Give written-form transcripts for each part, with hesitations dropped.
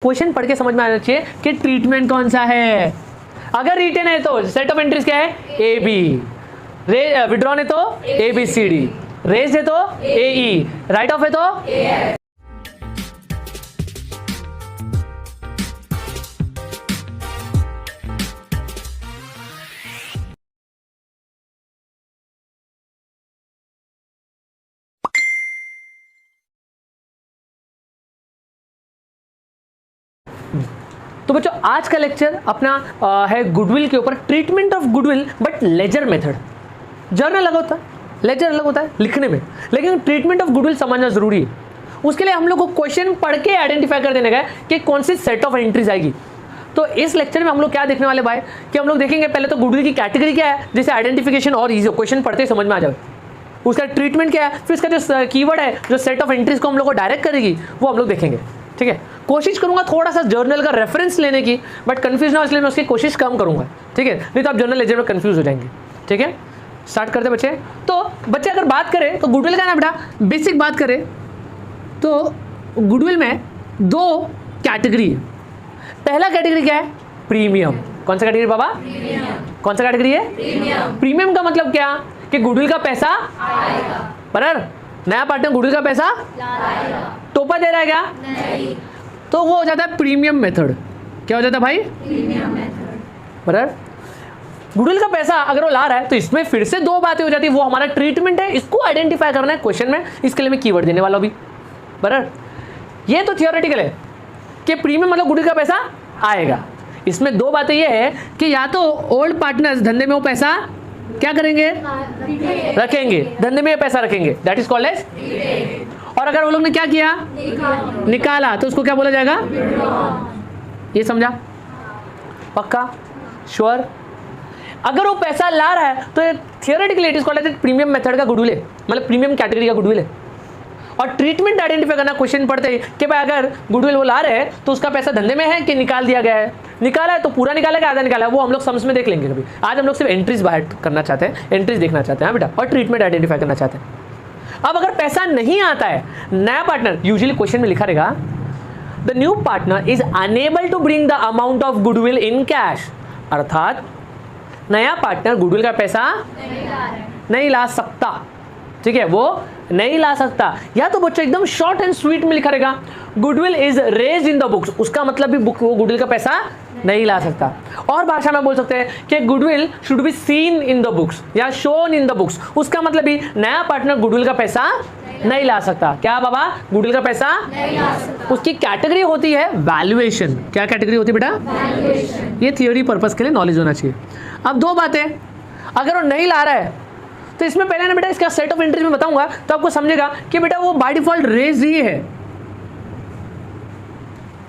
Question पढ़ के समझ में आना चाहिए कि ट्रीटमेंट कौन सा है। अगर रिटेन है तो सेट ऑफ एंट्रीज क्या है, ए बी। विड्रॉन है तो A B C D. Raise है तो ए ई। राइट ऑफ है तो ए एफ। तो बच्चों आज का लेक्चर अपना है गुडविल के ऊपर, treatment of goodwill but ledger method. Journal अलग होता है, लेजर अलग होता है लिखने में, लेकिन ट्रीटमेंट ऑफ गुडविल समझना जरूरी है। उसके लिए हम लोग को क्वेश्चन पढ़ के आइडेंटिफाई कर देने का है कि कौन सी सेट ऑफ एंट्रीज आएगी। तो इस लेक्चर में हम लोग क्या देखने वाले भाई कि हम लोग देखेंगे पहले तो गुडविल की कैटेगरी क्या है, जिसे आइडेंटिफिकेशन और इजी हो, क्वेश्चन पढ़ते ही समझ में आ जाए। उसका ट्रीटमेंट क्या है, फिर इसका जो कीवर्ड है जो सेट ऑफ एंट्रीज को हम लोग को डायरेक्ट करेगी वो हम लोग देखेंगे। ठीक है, कोशिश करूंगा थोड़ा सा जर्नल का रेफरेंस लेने की, बट कंफ्यूज ना हो इसलिए मैं उसकी कोशिश कम करूंगा। ठीक है, नहीं तो आप जर्नल लेजर में कंफ्यूज हो जाएंगे। ठीक है, स्टार्ट करते बच्चे। तो बच्चे अगर बात करें तो गुडविल का ना बेटा बेसिक बात करें तो गुडविल में दो कैटेगरी है। पहला कैटेगरी क्या है, प्रीमियम। कौन सा कैटेगरी बाबा, कौन सा कैटेगरी है, प्रीमियम। का मतलब क्या कि गुडविल का पैसा आएगा, बराबर। नया पार्टनर गुडविल का पैसा टोपा दे रहा है क्या, नहीं। तो वो हो जाता है प्रीमियम मेथड। क्या हो जाता है भाई, प्रीमियम मेथड, बराबर। गुडविल का पैसा अगर वो ला रहा है तो इसमें फिर से दो बातें हो जाती है। वो हमारा ट्रीटमेंट है, इसको आइडेंटिफाई करना है क्वेश्चन में, इसके लिए मैं कीवर्ड देने वाला हूं भी, बराबर। ये तो थियोरेटिकल है कि प्रीमियम मतलब गुडविल का पैसा आएगा। इसमें दो बातें ये है कि या तो ओल्ड पार्टनर्स धंधे में वो पैसा क्या करेंगे, रखेंगे, धंधे में पैसा रखेंगे, दैट इज कॉल्ड एज। और अगर वो लोग ने क्या किया, निकाला, तो उसको क्या बोला जाएगा, ये समझा, पक्का, श्योर। अगर वो पैसा ला रहा है तो theoretically it is called as premium method का गुडविल है, मतलब प्रीमियम कैटेगरी का गुडविल है। और ट्रीटमेंट आइडेंटिफाई करना क्वेश्चन पढ़ते ही कि भाई अगर गुडविल वो ला रहे हैं तो उसका पैसा धंधे में है कि निकाल दिया गया है। निकाला है तो पूरा निकाला है, आधा निकाला है, वो हम लोग सम्स में देख लेंगे कभी। आज हम लोग सिर्फ एंट्रीज बाहर करना चाहते हैं, एंट्रीज देखना चाहते हैं बेटा, और ट्रीटमेंट आइडेंटिफाई करना चाहते हैं। अब अगर पैसा नहीं आता है, नया पार्टनर, यूजुअली क्वेश्चन में लिखा रहेगा the new partner is unable to bring the amount of goodwill in cash, अर्थात नया पार्टनर गुडविल का पैसा नहीं ला सकता। ठीक है, वो नहीं ला सकता। या तो बच्चों एकदम शॉर्ट एंड स्वीट में लिखा रहेगा goodwill is raised in the books, उसका मतलब भी बुक वो गुडविल का पैसा नहीं ला सकता। और भाषा में बोल सकते हैं कि goodwill should be seen in the books या शोन इन द बुक्स, उसका मतलब भी नया पार्टनर गुडविल का पैसा नहीं ला सकता। क्या बाबा, गुडविल का पैसा नहीं ला सकता। उसकी कैटेगरी होती है वैल्यूएशन। क्या कैटेगरी होती है बेटा, वैल्यूएशन। ये थियोरी पर्पस के लिए नॉलेज होना चाहिए। अब दो बातें, अगर वो नहीं ला रहा है तो इसमें पहले ना बेटा इसका सेट ऑफ एंट्रीज में बताऊंगा तो आपको समझेगा कि बेटा वो बाय डिफॉल्ट रेज ही है।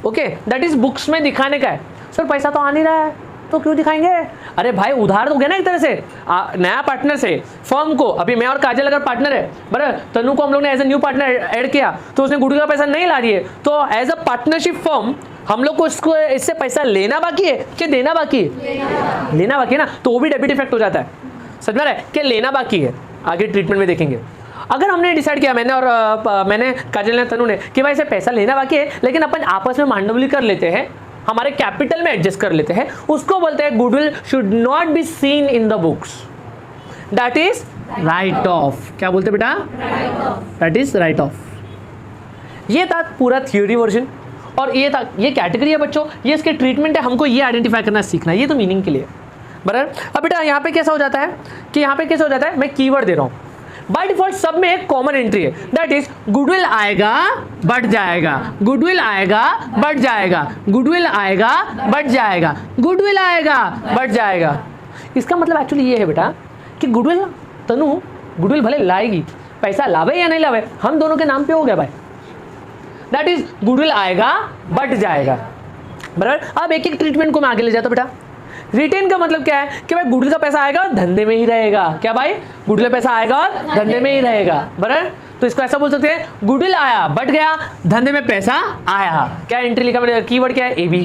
ओके, दैट इज बुक्स में दिखाने का है। सर पैसा तो आ नहीं रहा है तो क्यों दिखाएंगे, अरे भाई उधार दोगे ना एक तरह से नया पार्टनर से फर्म को। अभी मैं और काजल अगर पार्टनर है, बराबर, तनु को हम लोग ने as a new partner add किया तो उसने गुडविल का पैसा नहीं ला रही है, तो एज अ पार्टनरशिप फर्म हम लोग को इससे पैसा लेना बाकी है कि देना बाकी है, लेना बाकी है ना, तो वो भी डेबिट इफेक्ट हो जाता है। समझ में आ रहा है कि लेना बाकी है, आगे ट्रीटमेंट में देखेंगे। अगर हमने डिसाइड किया, मैंने और मैंने काजल ने तनु ने, कि भाई इसे पैसा लेना बाकी है लेकिन अपन आपस में मांडवली कर लेते हैं, हमारे कैपिटल में एडजस्ट कर लेते हैं, उसको बोलते हैं goodwill should not be seen in the books, that is right of. क्या बोलते बेटा, दैट इज राइट ऑफ। ये था पूरा थियोरी वर्जन, और ये था, ये कैटेगरी है बच्चों, ये इसके ट्रीटमेंट है, हमको ये आइडेंटिफाई करना सीखना है, ये तो मीनिंग के लिए, बराबर। अब बेटा यहाँ पे कैसा हो जाता है कि यहाँ पे कैसा हो जाता है, मैं कीवर्ड दे रहा हूँ। बाय डिफॉल्ट सब में एक कॉमन एंट्री है, दैट इज गुडविल आएगा बढ़ जाएगा, गुडविल आएगा बढ़ जाएगा, गुडविल आएगा बढ़ जाएगा, गुडविल आएगा बढ़ जाएगा। इसका मतलब एक्चुअली ये है बेटा कि गुडविल, तनु गुडविल भले लाएगी, पैसा लावे या नहीं लावे, हम दोनों के नाम पे हो गया भाई, दैट इज गुडविल आएगा बढ़ जाएगा, बराबर। अब एक एक ट्रीटमेंट को मैं आगे ले जाता बेटा। रिटेन का मतलब क्या है कि भाई गुडविल का पैसा आएगा और धंधे में ही रहेगा। क्या भाई, गुडविल का पैसा आएगा और धंधे में ही रहेगा, बराबर। तो इसको ऐसा बोल सकते हैं गुडविल आया बढ़ गया, धंधे में पैसा आया। क्या एंट्री लिखा मैंने, कीवर्ड क्या है, एबी।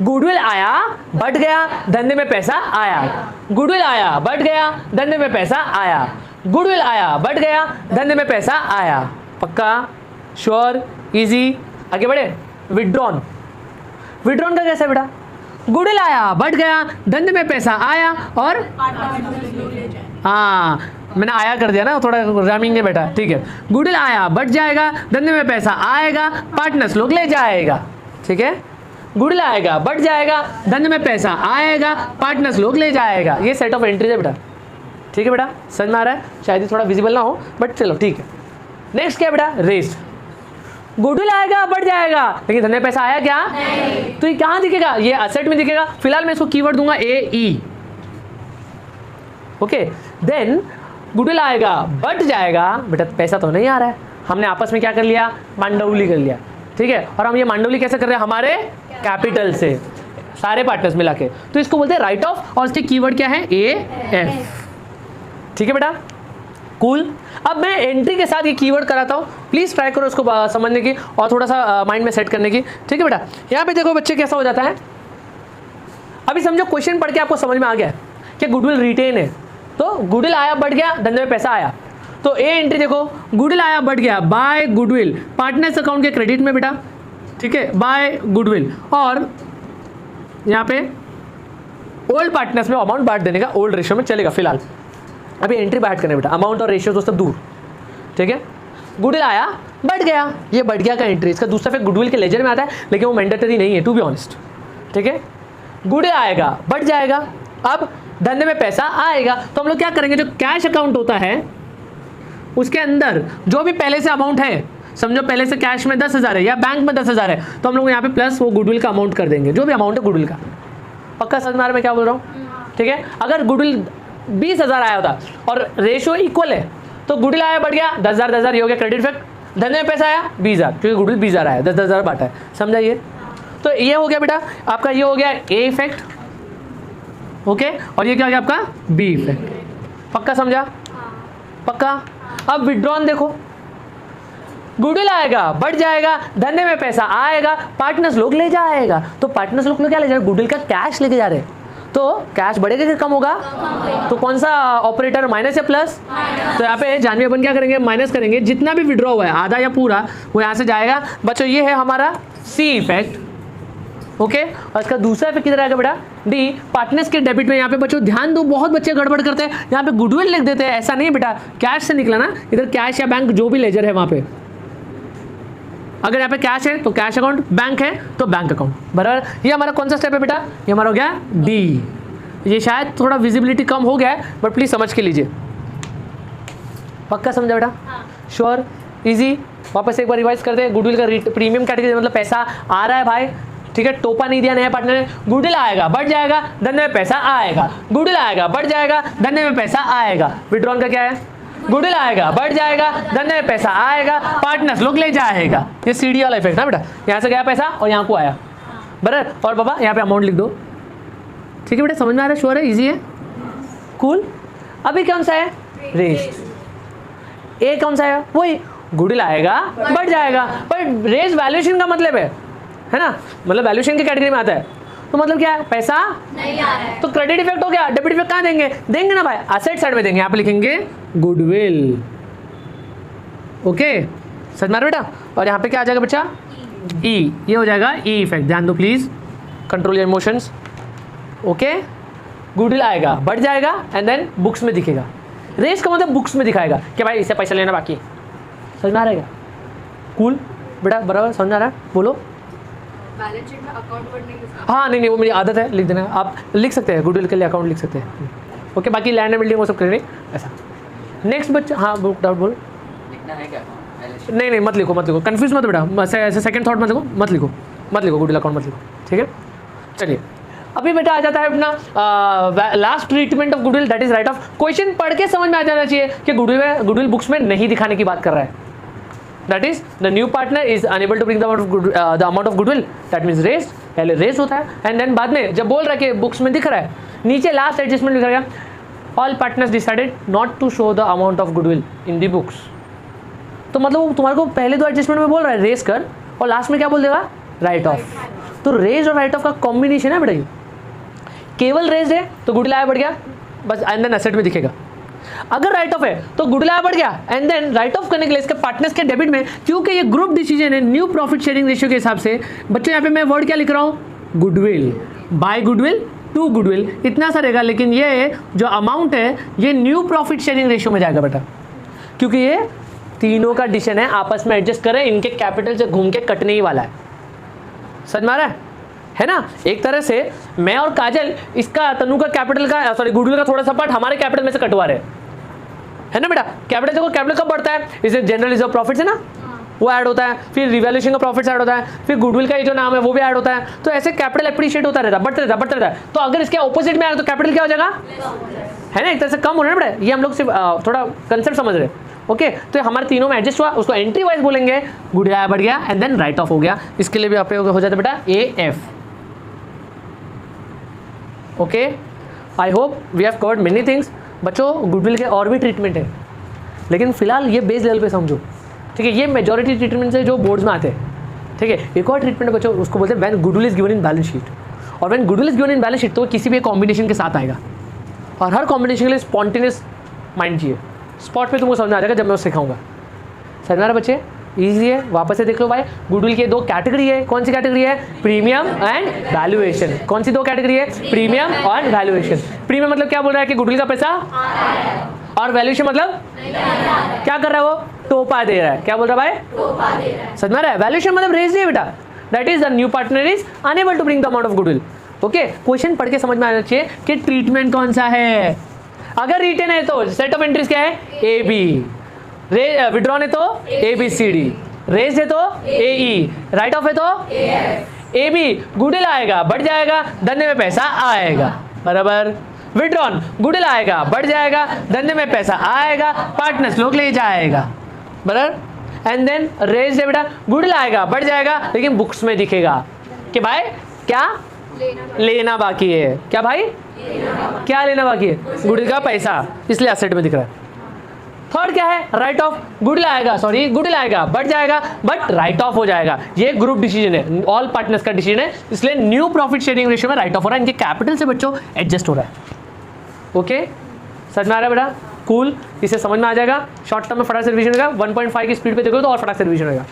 गुडविल आया बढ़ गया, धंधे में पैसा आया, गुडविल आया बढ़ गया, धंधे में पैसा आया, गुडविल आया बढ़ गया, धंधे में पैसा आया। पक्का, श्योर, इजी। आगे बढ़े, विड्रॉन। विड्रॉन का कैसा है बेटा, गुडविल आया बढ़ गया, धंधे में पैसा आया और हाँ मैंने आया कर दिया ना, थोड़ा राइमिंग नहीं बैठा, ठीक है। गुडविल आया बढ़ जाएगा, धंधे में पैसा आएगा, पार्टनर्स लोग ले जाएगा, ठीक है। गुडविल आएगा बढ़ जाएगा, धंधे में पैसा आएगा, पार्टनर्स लोग ले जाएगा। ये सेट ऑफ एंट्रीज है बेटा, ठीक है बेटा, समझ में आ रहा है, शायद ये थोड़ा विजिबल ना हो बट चलो ठीक है। नेक्स्ट क्या है बेटा, रेस। गुडविल आएगा बढ़ जाएगा, लेकिन धंधे में पैसा आया क्या नहीं। तो ये कहाँ दिखेगा, ये असेट में दिखेगा। फिलहाल मैं इसको कीवर्ड दूंगा AE, ओके। देन गुडविल आएगा बढ़ जाएगा, बेटा पैसा तो नहीं आ रहा है, हमने आपस में क्या कर लिया, मांडवली कर लिया, ठीक है। और हम ये मांडवली कैसे कर रहे हैं, हमारे कैपिटल से, सारे पार्टनर्स मिला के, तो इसको बोलते हैं राइट ऑफ, और इसके कीवर्ड क्या है AF, ठीक है बेटा, कूल। अब मैं एंट्री के साथ ये कीवर्ड कराता हूँ, प्लीज ट्राई करो उसको समझने की और थोड़ा सा माइंड में सेट करने की, ठीक है बेटा। यहाँ पे देखो बच्चे कैसा हो जाता है, अभी समझो क्वेश्चन पढ़ के आपको समझ में आ गया कि गुडविल रिटेन है, तो गुडविल आया बढ़ गया, धंधे में पैसा आया, तो ए एंट्री देखो, गुडविल आया बढ़ गया बाय गुडविल पार्टनर्स अकाउंट के क्रेडिट में बेटा, ठीक है, बाय गुडविल, और यहाँ पे ओल्ड पार्टनर्स में अमाउंट बांट देने का, ओल्ड रेशियो में चलेगा फिलहाल, अभी एंट्री बांट करने बेटा, अमाउंट और रेशियो दोस्तों दूर, ठीक है। गुडविल आया बढ़ गया, ये बढ़ गया का एंट्री, इसका दूसरा इफेक्ट गुडविल के लेजर में आता है, लेकिन वो मैंडेटरी नहीं है टू बी ऑनेस्ट, ठीक है। गुडविल आएगा बढ़ जाएगा, अब धंधे में पैसा आएगा, तो हम लोग क्या करेंगे, जो कैश अकाउंट होता है उसके अंदर जो भी पहले से अमाउंट है, समझो पहले से कैश में 10,000 है या बैंक में 10,000 है, तो हम लोग यहाँ पे प्लस वो गुडविल का अमाउंट कर देंगे, जो भी अमाउंट है गुडविल का। पक्का समझ में आ रहा है मैं क्या बोल रहा हूँ, ठीक है। अगर गुडविल 20,000 आया होता और रेशियो इक्वल है, तो गुडविल आया बढ़ गया 10,000 10,000, ये हो गया क्रेडिट इफेक्ट, धंधे में पैसा आया 20,000, क्योंकि गुडविल 20,000 आया, 10,000 बांटा है, समझाइए। तो ये हो गया बेटा आपका, ये हो गया ए इफेक्ट, ओके, और ये क्या हो गया आपका बी इफेक्ट। पक्का समझा, पक्का। अब विड्रॉन देखो, गुडविल आएगा बढ़ जाएगा, धंधे में पैसा आएगा, पार्टनर्स लोग ले जाएगा, तो पार्टनर्स लोग क्या ले जा रहे हैं, गुडविल का कैश लेके जा रहे हैं, तो कैश बढ़ेगा कि कम होगा, तो कौन सा ऑपरेटर, माइनस या प्लस, तो यहाँ पे जानवी अपन क्या करेंगे, माइनस करेंगे, जितना भी विड्रॉ हुआ है आधा या पूरा वो यहाँ से जाएगा बच्चों। ये है हमारा सी इफेक्ट, ओके। और इसका दूसरा इफेक्ट किधर आएगा बेटा, डी, पार्टनर्स के डेबिट में। यहाँ पे बच्चों ध्यान दो, बहुत बच्चे गड़बड़ करते हैं, यहाँ पे गुडविल लिख देते हैं, ऐसा नहीं बेटा, कैश से निकला ना, इधर कैश या बैंक जो भी लेजर है वहाँ पे, अगर यहाँ पे कैश है तो कैश अकाउंट, बैंक है तो बैंक अकाउंट, बराबर। ये हमारा कौन सा स्टेप है बेटा, ये हमारा हो गया डी। ये शायद थोड़ा विजिबिलिटी कम हो गया है बट प्लीज समझ के लीजिए। पक्का समझा बेटा, श्योर, इजी। वापस एक बार रिवाइज करते हैं। गुडविल का प्रीमियम कैटेगरी मतलब पैसा आ रहा है भाई, ठीक है, टोपा नहीं दिया नया पार्टनर ने। गुडविल आएगा बढ़ जाएगा, धंधे में पैसा आएगा, गुडविल आएगा बढ़ जाएगा, धंधे में पैसा आएगा। विड्रॉन का क्या है, गुडविल आएगा बढ़ जाएगा, धंधे में पैसा आएगा, पार्टनर्स लोग ले जाएगा। ये सीडी वाला इफेक्ट ना बेटा, यहाँ से गया पैसा और यहाँ को आया, बराबर। और बाबा यहाँ पे अमाउंट लिख दो, ठीक है बेटा, समझ में आ रहा है, श्योर है, इजी है, कूल। अभी कौन सा है, रेस्ट। ए कौन सा है, वही गुडविल आएगा बढ़ जाएगा, पर रेस वैल्यूएशन का मतलब है ना, मतलब वैल्यूएशन की कैटेगरी में आता है, तो मतलब क्या है, पैसा नहीं आ रहा है, तो क्रेडिट इफेक्ट हो गया। डेबिट इफेक्ट कहाँ देंगे ना भाई, असेट साइड में देंगे, यहाँ पे लिखेंगे गुडविल, ओके, समझ में आ रहा बेटा। और यहाँ पे क्या आ जाएगा बच्चा, ई, ये हो जाएगा ई इफेक्ट। ध्यान दो please, control your emotions, okay. Goodwill आएगा बढ़ जाएगा एंड देन बुक्स में दिखेगा। रेस का मतलब बुक्स में दिखाएगा कि भाई इससे पैसा लेना बाकी है, समझ में आ रहेगा, कूल बेटा, बराबर समझ आ रहा है, बोलो। बैलेंस शीट में अकाउंट वर्ड नहीं लिखा। हाँ नहीं वो मेरी आदत है लिख देना, आप लिख सकते हैं, गुडविल के लिए अकाउंट लिख सकते हैं, ओके। बाकी लैंड एंड बिल्डिंग वो सब करेंगे ऐसा। नेक्स्ट बच्चा, हाँ बुक डाउट बोलो। लिखना है क्या, नहीं मत लिखो, कंफ्यूज मत बेटा, ऐसे सेकंड थॉट मत लिखो गुडविल अकाउंट मत लिखो, ठीक है। चलिए अभी बेटा आ जाता है अपना last treatment of goodwill, that is right of. Question पढ़ के समझ में आ जाना चाहिए कि गुडविल बुक्स में नहीं दिखाने की बात कर रहा है। That is the new partner is unable to bring the amount of goodwill, that means raised, पहले रेस होता है एंड देन बाद में जब बोल रहा है कि बुक्स में दिख रहा है, नीचे लास्ट एडजस्टमेंट लिखा गया, all partners decided not to show the amount of goodwill in the books. तो मतलब वो तुम्हारे को पहले दो एडजस्टमेंट में बोल रहा है रेस कर, और लास्ट में क्या बोल देगा, राइट ऑफ। तो रेज और राइट ऑफ का कॉम्बिनेशन है बेटा, ये केवल रेज है तो गुडविल आया बढ़ गया बस, एंड देन एसेट में दिखेगा। अगर राइट ऑफ है तो गुडविल आया बढ़ गया एंड देन राइट ऑफ करने के लिए इसके पार्टनर्स के डेबिट में, क्योंकि ये ग्रुप डिसीजन है न्यू प्रॉफिट शेयरिंग रेशियो के हिसाब से। बच्चों यहाँ पे मैं वर्ड क्या लिख रहा हूँ, goodwill by goodwill to goodwill, इतना सा रहेगा। लेकिन ये जो अमाउंट है ये न्यू प्रॉफिट शेयरिंग रेशियो में जाएगा बेटा, क्योंकि ये तीनों का डिसीजन है, आपस में एडजस्ट करें, इनके कैपिटल से घूम के कटने ही वाला है। समझ में आ रहा है ना? एक तरह से मैं और काजल इसका तनु का कैपिटल का सॉरी गुडविल का थोड़ा सा पार्ट हमारे कैपिटल में से कटवा रहे है ना बेटा। कैपिटल देखो कैपिटल कब बढ़ता है, इसे जनरल रिजर्व प्रॉफिट्स है ना, वो ऐड होता है, फिर रिवैल्यूएशन का प्रॉफिट्स ऐड होता है, फिर गुडविल का ये जो नाम है वो भी ऐड होता है। तो ऐसे कैपिटल एप्रिशिएट होता रहता है, बढ़ता रहता है। तो अगर इसके ऑपोजिट में आए तो कैपिटल क्या हो जाएगा, है ना, एक तरह से कम होना बेटा। ये हम लोग सिर्फ थोड़ा कंसेप्ट समझ रहे हैं। ओके, तो हमारे तीनों में एडजस्ट हुआ, उसको एंट्री वाइज बोलेंगे, गुड आया बढ़ गया एंड देन राइट ऑफ हो गया। इसके लिए भी आप हो जाता है बेटा AF। Okay, I hope we have covered many things. बच्चों गुडविल के और भी ट्रीटमेंट है, लेकिन फिलहाल ये बेस लेवल पे समझो, ठीक है। ये मेजॉरिटी ट्रीटमेंट है जो बोर्ड्स में आते हैं, ठीक है। एक और ट्रीटमेंट बच्चों उसको बोलते हैं when goodwill is given in balance sheet. और when goodwill is given in balance sheet तो किसी भी कॉम्बिनेशन के साथ आएगा, और हर कॉम्बिनेशन के लिए स्पॉन्टेनियस माइंड चाहिए। स्पॉट पे तुमको समझ में आ जाएगा जब मैं उसको सिखाऊंगा। समझ में आ रहा बच्चे? ईजी है, वापस से देख लो भाई। गुडविल के दो कैटेगरी है, कौन सी कैटेगरी है, प्रीमियम एंड वैल्यूएशन। कौन सी दो कैटेगरी है, प्रीमियम और वैल्यूएशन। प्रीमियम मतलब क्या बोल रहा है कि गुडविल का पैसा, और वैल्यूएशन मतलब क्या कर रहा है वो, टोपा दे रहा है। क्या बोल रहा है भाई, टोपा दे रहा है। समझ में आ रहा है? वैल्यूएशन मतलब रेज नहीं है बेटा, that is the new partner is unable to bring the amount of goodwill. Okay, question पढ़ के समझ में आना चाहिए कि ट्रीटमेंट कौन सा है। अगर रिटेन है तो सेट ऑफ एंट्रीज क्या है, AB। विड्रॉन है तो ABCD, रेज है तो AE, राइट ऑफ है तो AB। गुडविल आएगा बढ़ जाएगा, धंधे में पैसा आएगा, बराबर। विड्रॉन गुडविल आएगा बढ़ जाएगा, धंधे में पैसा आएगा, पार्टनर्स लोग ले जाएगा, बराबर। एंड देन रेज है बेटा, गुडविल आएगा बढ़ जाएगा, लेकिन बुक्स में दिखेगा कि भाई क्या लेना बाकी है। क्या भाई क्या लेना बाकी है, गुडविल का पैसा, इसलिए एसेट में दिख रहा है। थर्ड क्या है, राइट ऑफ। गुडविल आएगा बढ़ जाएगा, बट राइट ऑफ हो जाएगा। ये ग्रुप डिसीजन है, ऑल पार्टनर्स का डिसीजन है, इसलिए न्यू प्रॉफिट शेयरिंग रेशियो में राइट ऑफ हो रहा है। इनके कैपिटल से बच्चों एडजस्ट हो रहा है। ओके, समझ में आ रहा है बेटा? कूल, इसे समझ में आ जाएगा। शॉर्ट टर्म में फटाक से रिवीजन होगा, 1.5 की स्पीड पे देखो तो और फटाक से रिवीजन होगा।